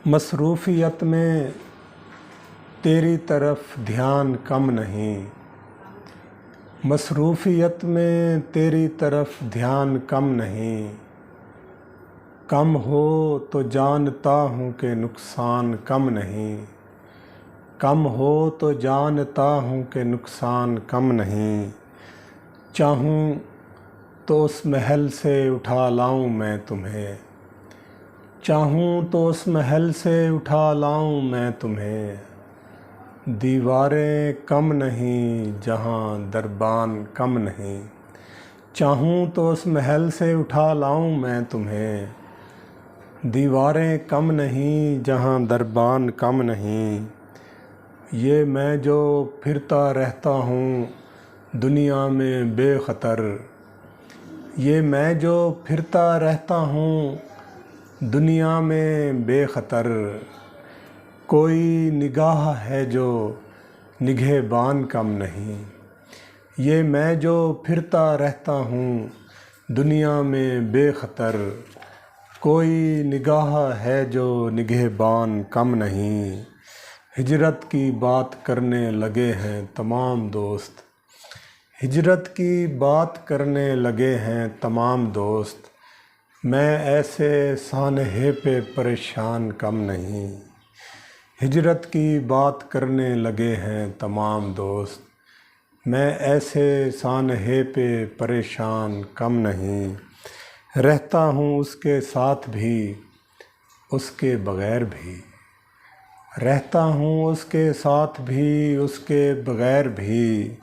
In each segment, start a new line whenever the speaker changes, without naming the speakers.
مصروفیت میں تیری طرف دھیان کم نہیں، مصروفیت میں تیری طرف دھیان کم نہیں، کم ہو تو جانتا ہوں کہ نقصان کم نہیں، کم ہو تو جانتا ہوں کہ نقصان کم نہیں، چاہوں تو اس محل سے اٹھا لاؤں میں تمہیں، چاہوں تو اس محل سے اٹھا لاؤں میں تمہیں، دیواریں کم نہیں جہاں دربان کم نہیں، چاہوں تو اس محل سے اٹھا لاؤں میں تمہیں، دیواریں کم نہیں جہاں دربان کم نہیں، یہ میں جو پھرتا رہتا ہوں دنیا میں بے خطر، یہ میں جو پھرتا رہتا ہوں دنیا میں بے خطر، کوئی نگاہ ہے جو نگہبان کم نہیں، یہ میں جو پھرتا رہتا ہوں دنیا میں بے خطر، کوئی نگاہ ہے جو نگہبان کم نہیں، ہجرت کی بات کرنے لگے ہیں تمام دوست، ہجرت کی بات کرنے لگے ہیں تمام دوست، میں ایسے سانحے پہ پریشان کم نہیں، ہجرت کی بات کرنے لگے ہیں تمام دوست، میں ایسے سانحے پہ پریشان کم نہیں، رہتا ہوں اس کے ساتھ بھی اس کے بغیر بھی، رہتا ہوں اس کے ساتھ بھی اس کے بغیر بھی،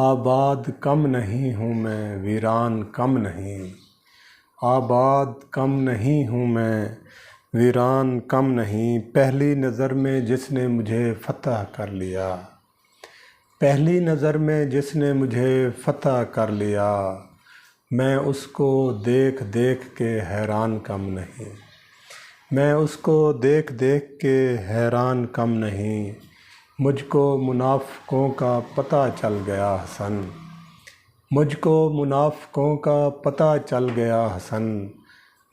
آباد کم نہیں ہوں میں ویران کم نہیں، آباد کم نہیں ہوں میں ویران کم نہیں، پہلی نظر میں جس نے مجھے فتح کر لیا، پہلی نظر میں جس نے مجھے فتح کر لیا، میں اس کو دیکھ دیکھ کے حیران کم نہیں، میں اس کو دیکھ دیکھ کے حیران کم نہیں، مجھ کو منافقوں کا پتہ چل گیا حسن، مجھ کو منافقوں کا پتہ چل گیا حسن،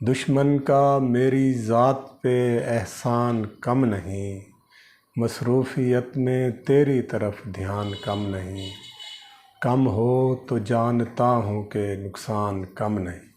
دشمن کا میری ذات پہ احسان کم نہیں، مصروفیت میں تیری طرف دھیان کم نہیں، کم ہو تو جانتا ہوں کہ نقصان کم نہیں۔